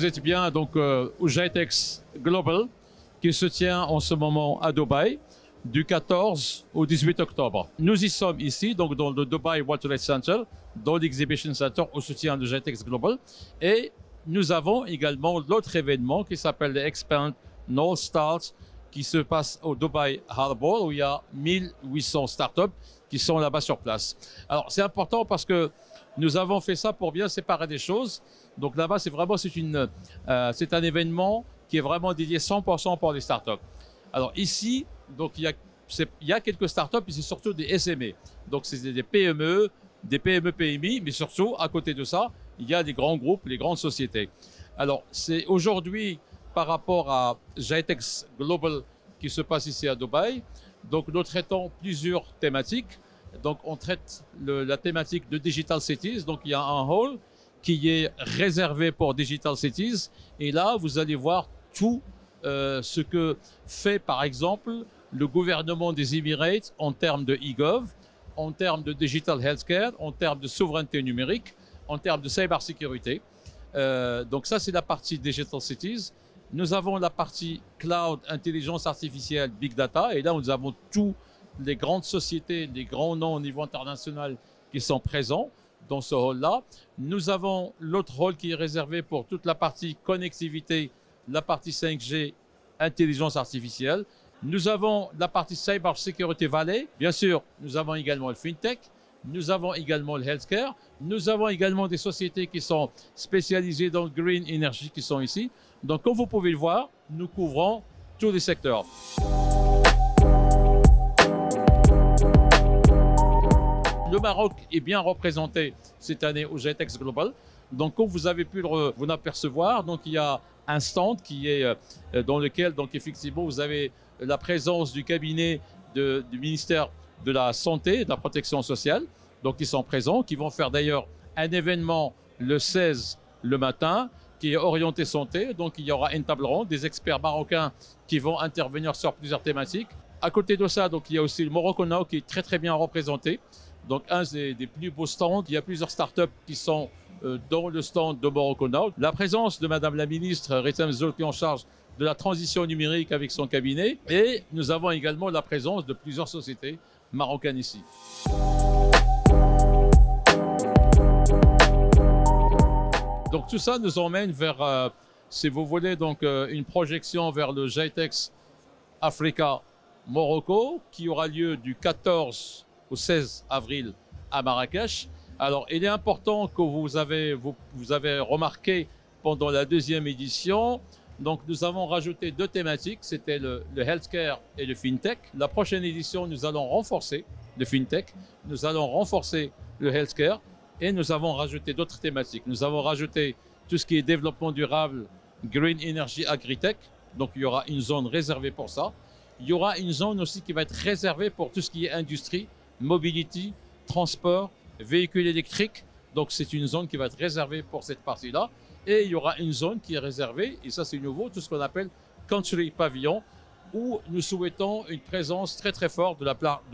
êtes bien donc au GITEX Global qui se tient en ce moment à Dubaï du 14 au 18 octobre. Nous y sommes ici, donc dans le Dubai World Trade Center, dans l'Exhibition Center au soutien de GITEX Global. Et nous avons également l'autre événement qui s'appelle le Expand North Start qui se passe au Dubai Harbour où il y a 1800 startups qui sont là-bas sur place. Alors c'est important parce que nous avons fait ça pour bien séparer des choses. Donc là-bas, c'est un événement qui est vraiment dédié 100% pour les startups. Alors ici, donc il y a quelques startups, mais c'est surtout des SME. Donc c'est des PME, des PME-PMI, mais surtout à côté de ça, il y a des grands groupes, les grandes sociétés. Alors c'est aujourd'hui par rapport à GITEX Global qui se passe ici à Dubaï. Donc nous traitons plusieurs thématiques. Donc on traite la thématique de Digital Cities. Donc il y a un hall qui est réservé pour Digital Cities. Et là, vous allez voir tout ce que fait par exemple le gouvernement des Émirats en termes de e-gov, en termes de digital healthcare, en termes de souveraineté numérique, en termes de cybersécurité. Donc ça, c'est la partie Digital Cities. Nous avons la partie Cloud, Intelligence Artificielle, Big Data. Et là, nous avons tous les grandes sociétés, les grands noms au niveau international qui sont présents dans ce hall-là. Nous avons l'autre hall qui est réservé pour toute la partie connectivité, la partie 5G, intelligence artificielle. Nous avons la partie Cyber Security Valley. Bien sûr, nous avons également le FinTech. Nous avons également le Healthcare. Nous avons également des sociétés qui sont spécialisées dans le Green Energy qui sont ici. Donc, comme vous pouvez le voir, nous couvrons tous les secteurs. Le Maroc est bien représenté cette année au GITEX Global. Donc, comme vous avez pu vous apercevoir, donc il y a un stand qui est dans lequel, donc effectivement, vous avez la présence du cabinet du ministère de la Santé et de la Protection sociale. Donc, ils sont présents, qui vont faire d'ailleurs un événement le 16 le matin, qui est orienté santé. Donc, il y aura une table ronde, des experts marocains qui vont intervenir sur plusieurs thématiques. À côté de ça, donc, il y a aussi le Morocco Now qui est très, très bien représenté. Donc, un des plus beaux stands. Il y a plusieurs startups qui sont dans le stand de Morocco Now. La présence de Madame la ministre Retham Zoul qui est en charge de la transition numérique avec son cabinet. Et nous avons également la présence de plusieurs sociétés marocaines ici. Donc tout ça nous emmène vers, si vous voulez, donc une projection vers le GITEX Africa Morocco qui aura lieu du 14 au 16 avril à Marrakech. Alors il est important que vous avez remarqué pendant la deuxième édition, donc nous avons rajouté deux thématiques, c'était le Healthcare et le FinTech. La prochaine édition, nous allons renforcer le FinTech, nous allons renforcer le Healthcare, et nous avons rajouté d'autres thématiques. Nous avons rajouté tout ce qui est développement durable, Green Energy Agritech. Donc, il y aura une zone réservée pour ça. Il y aura une zone aussi qui va être réservée pour tout ce qui est industrie, mobility, transport, véhicules électriques. Donc, c'est une zone qui va être réservée pour cette partie-là. Et il y aura une zone qui est réservée, et ça c'est nouveau, tout ce qu'on appelle Country Pavilion, où nous souhaitons une présence très très forte de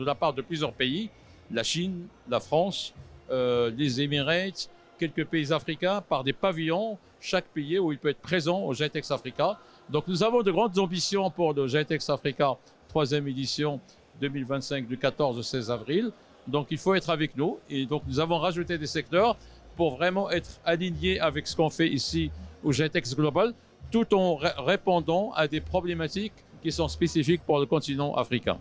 la part de plusieurs pays, la Chine, la France, les Émirats, quelques pays africains, par des pavillons, chaque pays où il peut être présent au GITEX Africa. Donc nous avons de grandes ambitions pour le GITEX Africa 3e édition 2025 du 14 au 16 avril. Donc il faut être avec nous et donc nous avons rajouté des secteurs pour vraiment être alignés avec ce qu'on fait ici au GITEX Global, tout en répondant à des problématiques qui sont spécifiques pour le continent africain.